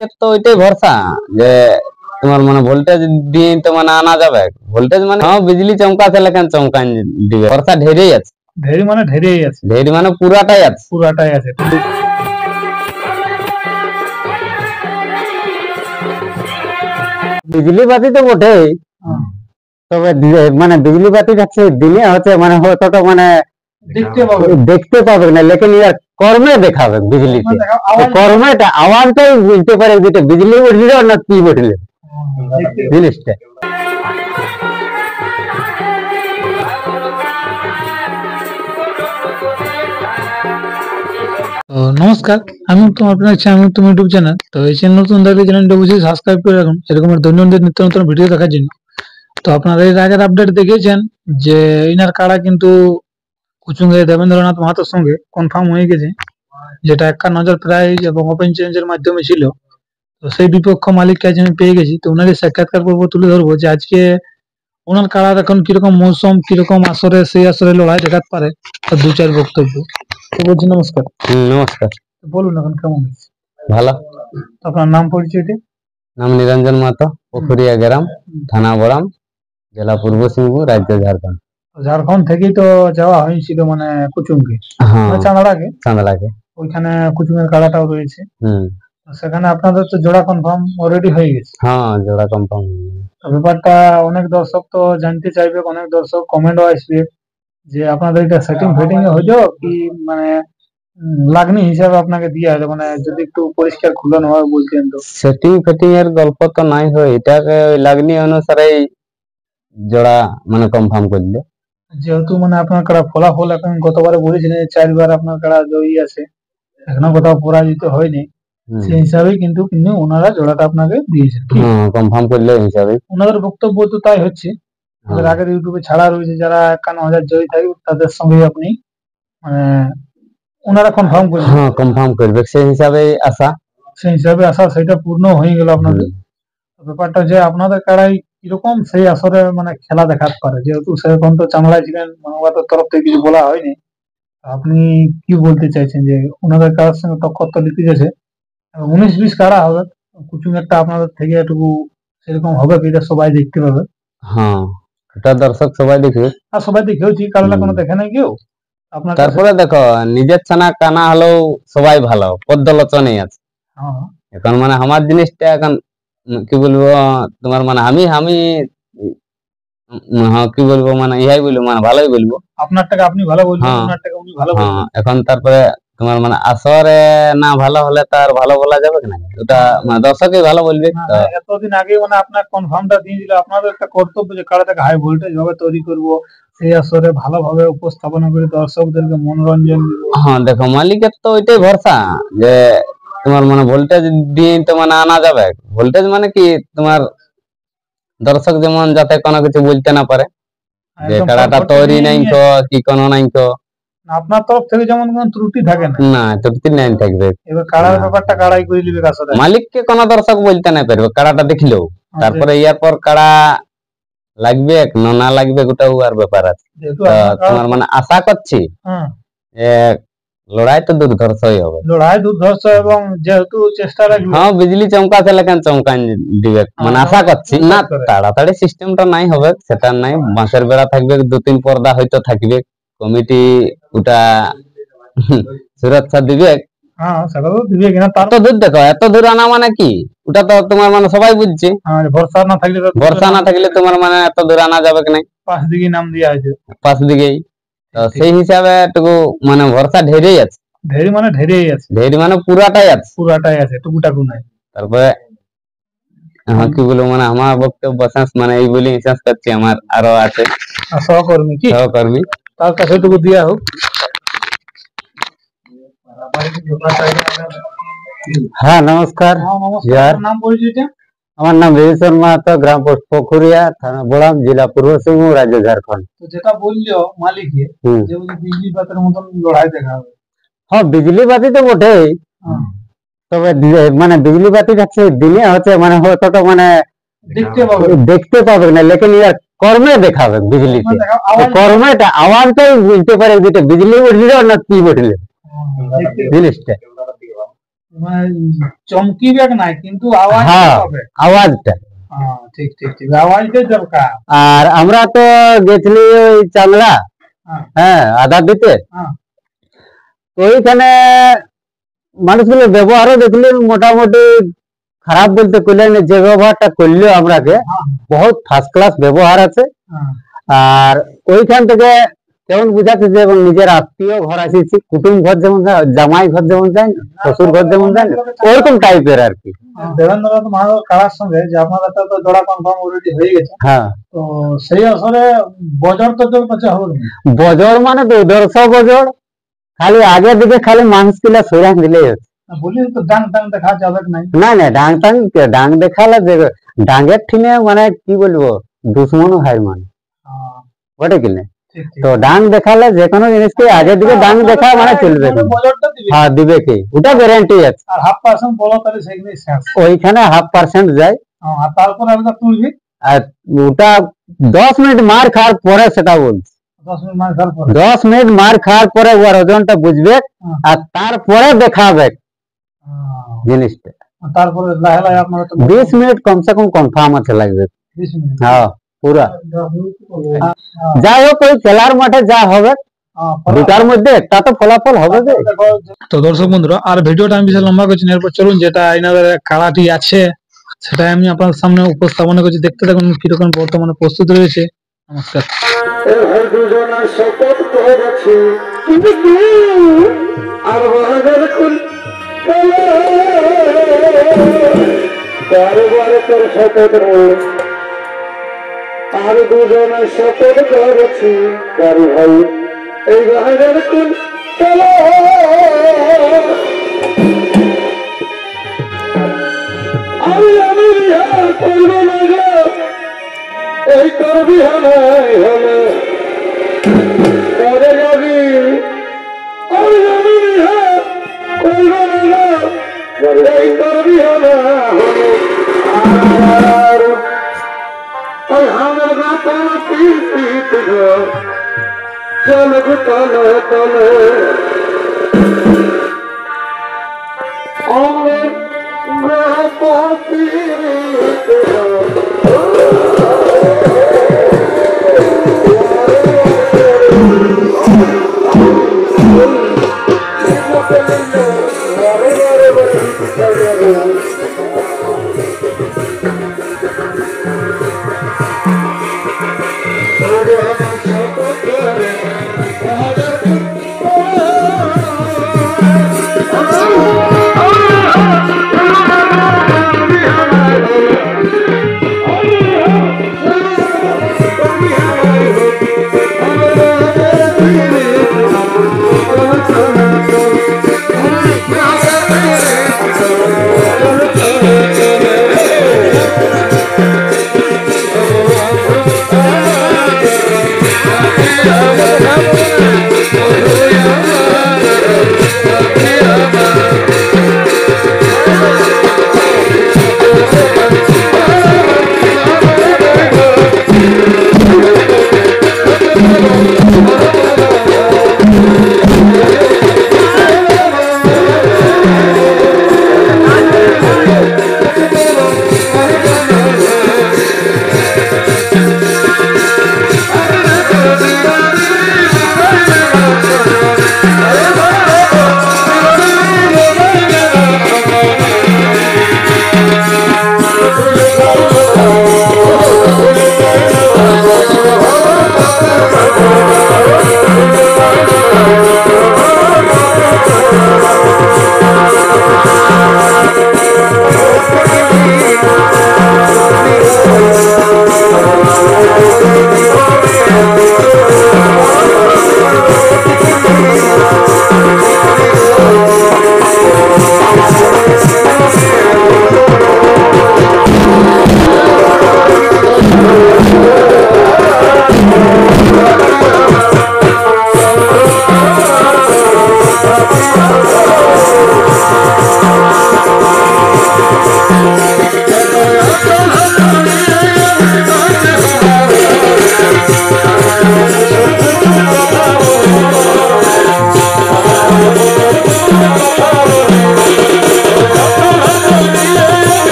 তো ওইটাই ভরসা যে তোমার মানে ভোল্টেজ দিয়ে তো মানে আনা যাবে। ভোল্টেজ মানে হ্যাঁ বিজলি চমকাছে লেকিন চমকান দিবে, ভরসা ঢেরেই আছে। ঢেরি মানে ঢেরেই আছে, ঢেরি মানে পুরাটাই আছে, পুরাটাই আছে। বিজলি বাতি তো বটেই, তবে মানে বিজলি বাতি যাচ্ছে দিলে হচ্ছে মানে হয়তো মানে দেখতে পাবে না, লেকিন ইয়ার কর্মে দেখাবে। বিজলিতে কর্মেটা আওয়াজটাই বুঝতে পারে যেটা বিজলি উঠলে না কি উঠলে জিনিসটা। তো নমস্কার, আমি আপনার চ্যানেল তুমি ইউটিউব চ্যানেল। তো এই চ্যানেল নতুন থাকলে চ্যানেলটা অবশ্যই সাবস্ক্রাইব করে রাখুন এরকম দৈনন্দিন নিত্য নতুন ভিডিও দেখার জন্য। তো আপনারা এর আগের আপডেট দেখেছেন যে ইনার কাড়া কিন্তু কুচুঙ্গে দেবেন্দ্রনাথ মাহাতোর সঙ্গে কনফার্ম হয়ে গেছে, যেটা 51,000 প্রাইজ এবং ওপেন চ্যালেঞ্জের মাধ্যমে ছিল। তো সেই বিপক্ষ মালিককে আজ আমি পেয়ে গেছি, তো ওনাদের সাক্ষাৎকার পর্ব তুলে ধরবো যে আজকে ওনার কাড়ার এখন কিরকম মৌসুম, কিরকম আসরে সেই আসরে লড়াই দেখাতে পারে, তার দু চার বক্তব্য। তো বলছি নমস্কার। নমস্কার। বলুন এখন কেমন আছে? ভালো। আপনার নাম পরিচয়টা? নাম নিরঞ্জন মাহাতো, পুকুরিয়া গ্রাম, থানা বড়াম, জেলা পূর্ব সিংভূম, রাজ্য ঝাড়খণ্ড। ঝাড়খণ্ড থেকেই তো যাওয়া হয়েছিল মানে কুচুঙ্গে, চাঁদড়াকে, ওইখানে কুচুঙ্গের কাড়াটাও রয়েছে। সেখানে আপনাদের তো জোড়া কনফার্ম অলরেডি হয়ে গেছে। হ্যাঁ, জোড়া কনফার্ম। ব্যাপারটা অনেক দর্শক তো জানতে চাইবে, অনেক দর্শক কমেন্টও আসবে যে আপনাদের এটা সেটিং ফেটিং এ হলো কি মানে লাগনি হিসাবে আপনাকে দিয়ে আছে, মানে যদি একটু পরিষ্কার খুলে নেওয়া বলতেন। তো সেটিং ফেটিং এর গল্প তো নাই হয়, এটাকে লাগনি অনুসারে জোড়া মানে কনফার্ম করলে। যেহেতু মানে আপনার কারা ফলাফল এখন গতবারে বলেছিলেন 4বার আপনার কারা জয়ী আছে, এখনো কোথাও পরাজিত হয়নি, সেই হিসাবে কিন্তু ওনারা জোড়াটা আপনাকে দিয়েছেন কনফার্ম করলে হিসাবে। ওনাদের বক্তব্য তো তাই হচ্ছে। আমাদের আগের ইউটিউবে ছাড়া রয়েছে যারা 51,000 জয়ী থাকবে তাদের সঙ্গে আপনি মানে ওনারা কনফার্ম করবে। হ্যাঁ, কনফার্ম করবে, সেই হিসাবে আশা, সেটা পূর্ণ হয়ে গেল আপনাদের। ব্যাপারটা যে আপনাদের কারাই কিরকম সেই আসরে মানে খেলা দেখাতে পারে, যেহেতু সেরকম তো চামড়ায় ছিলেন মানবতার তরফ থেকে কিছু বলা হয়নি। আপনি কি বলতে চাইছেন যে ওনাদের কারার সঙ্গে টক্কর তো লিখে গেছে, 19-20 কারা হবে, কুচুং একটা আপনাদের থেকে একটু সেরকম হবে, এটা সবাই দেখতে পাবে। হ্যাঁ, এটা দর্শক সবাই দেখবে, আর সবাই দেখেও ঠিক কারণে কোনো দেখে নাই কেউ আপনার। তারপরে দেখো নিজের ছানা কানা হলেও সবাই ভালো পদ্মলোচনেই আছে। এখন মানে আমার জিনিসটা এখন কি বলবো তোমার মানে আমি কি বলবো মানে ইহাই বলবো মানে ভালোই বলবো, আপনারটাকে আপনি ভালো বলবেন, ওনারটাকে উনি ভালো বলবেন। এখন তারপরে তোমার মানে আসরে না ভালো হলে তার ভালো বলা যাবে না, ওটা মানে দর্শকই ভালো বলবে। এতদিন আগে মানে আপনার কনফার্মটা দিয়ে দিল, আপনাদের একটা কর্তব্য যে কারাটাকে হাই ভোল্টেজ ভাবে তৈরি করব, সেই আসরে ভালোভাবে উপস্থাপনা করে দর্শকদেরকে মনোরঞ্জন দিব। হ্যাঁ দেখো মালিকের তো ওইটাই ভরসা যে তোমার মানে ভোল্টেজ দিয়ে তো মানে আনা যাবে। ভোল্টেজ মানে কি তোমার দর্শক যেমন যাতে কোনো কিছু বলতে না পারে যে কাড়াটা তৈরি নাই তো কি কোনো নাই তো, আপনার তরফ থেকে যেমন কোনো ত্রুটি থাকে না, না ত্রুটি নাই থাকবে। এবার কাড়ার ব্যাপারটা কাড়াই করে দিবে কাছে, মালিককে কোনো দর্শক বলতে না পারবে, কাড়াটা দেখলেও তারপরে ইয়ার পর কাড়া লাগবে না লাগবে ওটাও আর ব্যাপার আছে। তোমার মানে আশা করছি লড়াই তো দুর্ধর্ষই হবে, লড়াই দুর্ধর্ষ, এবং যেহেতু চেষ্টা রাখবে হ্যাঁ বিজলি চমকাছে লেকিন চমকান দিবে মানে আশা করছি। না তাড়াতাড়ি সিস্টেমটা নাই হবে সেটা নাই, বাঁশের বেড়া থাকবে, 2-3 পর্দা হয়তো থাকবে, কমিটি ওটা সুরক্ষা দিবে। সেটা তো দিবে কিনা, এত দূর দেখো, এত দূর আনা মানে কি ওটা তো তোমার মানে সবাই বুঝছে। ভরসা না থাকলে তোমার মানে এত দূর আনা যাবে কি নাই, পাঁচ দিকে নাম দেওয়া আছে, পাঁচ দিকেই। তো সেই হিসাবে একটু মানে ভরসা ঢেরেই আছে, ঢেরি মানে পুরাটাই আছে, টুকুটাকু নাই। তারপরে কি বলবো মানে আমার বক্তব্য শেষ মানে এই বলি শেষ করছি। আমার আরো আছে সহকর্মী, তার কাছে টুকু দিয়া হোক। হ্যাঁ নমস্কার। নাম পরিচয়টা? আমার নাম বিভীষণ মাহাতো, গ্রাম পোস্ট পুকুরিয়া, থানা বড়াম, জেলা পূর্ব সিংভূম, রাজ্য ঝাড়খণ্ড। তো যেটা বললো মালিকে যে বিজলি বাতির মতন লড়াই দেখা হবে। হ্যাঁ বিজলি বাতি তো বটেই, তবে মানে বিজলি বাতি যাচ্ছে দিলে হচ্ছে মানে হয়তো মানে দেখতে পাবে না, লেকিন ইয়ার কর্মে দেখাবে। বিজলিতে কর্মেটা আওয়াজটাই বুঝতে পারে যেটা বিজলি উঠলে না কি উঠলে জিনিসটা। মানে চমকিবে নাই কিন্তু আওয়াজ হ্যাঁ হবে। আওয়াজটা। ঠিক ঠিক ঠিক, আওয়াজটাই দরকার। আর আমরা তো গেছিলি ওই চাংলা, হ্যাঁ আদা দিতে, ওইখানে মানুষগুলোর ব্যবহারও দেখলি মোটামুটি খারাপ বলতে করলেন, যে ব্যবহারটা করলো আমরাকে বহুত ফার্স্ট ক্লাস ব্যবহার আছে। আর ওইখান থেকে কেমন বুঝাচ্ছে যে এবং নিজের আত্মীয় ঘর আসিছি, কুটুম ঘর যেমন যায়, জামাই ঘর যেমন যায় না, শ্বশুর ঘর যেমন যায় না, ওরকম টাইপের আর কি। দেবেন্দ্রনাথ মাহাতোর কারার সঙ্গে যে আপনাদের তো জোড়া কনফার্ম অলরেডি হয়ে গেছে, হ্যাঁ তো সেই আসলে বজর তো তোর কাছে হবে না। বজর মানে তো 150 বজর, খালি আগে দিকে খালি মানুষ কিলা সরান দিলেই হচ্ছে। বলি তো ডাং ডাং দেখা যাবে নাই। না না ডাং টাং, ডাং দেখালে ডাঙ্গের ঠিনে মানে কি বলবো দুশ্মনও হয় মানে বটে কিনে। তো ডাং দেখালে যে কোনো জিনিসকে আগে দিকে ডাং দেখা মানে চলবে, হ্যাঁ দিবে কি, ওটা গ্যারান্টি আছে। আর 1/2% বলো তাহলে সেখানে শেষ, ওইখানে 1/2% যায়। আর তারপরে আমরা তুলবি, আর ওটা 10 মিনিট মার খাওয়ার পরে সেটা বলছি, 10 মিনিট মার খাওয়ার পরে, 10 মিনিট মার খাওয়ার পরে ওর ওজনটা বুঝবে, আর তারপরে দেখাবে জিনিসটা। তারপরে লাহে লাহে আপনারা 20 মিনিট কমসে কম কনফার্ম আছে লাগবে। 20 মিনিট, হ্যাঁ পুরা। যাই হোক ওই খেলার মাঠে যা হবে দুটার মধ্যে একটা তো ফলাফল হবে। তো দর্শক বন্ধুরা, আর ভিডিওটা আমি বিশাল লম্বা করছি না, এরপর চলুন যেটা এনাদের খেলাটি আছে সেটাই আমি আপনার সামনে উপস্থাপনা করছি, দেখতে থাকুন কিরকম বর্তমানে প্রস্তুত রয়েছে। নমস্কার। আর দুজনে শপথ করেছি কারু ভাই এই গানের কোন চলো আমি বিহার করব না গো, এই তোর বিহার হলে পরে যাবি, আমি বিহার করব না গো, এই তোর বিহার হলে আর আমার গাতা পিত গো চল তলে তলে আমার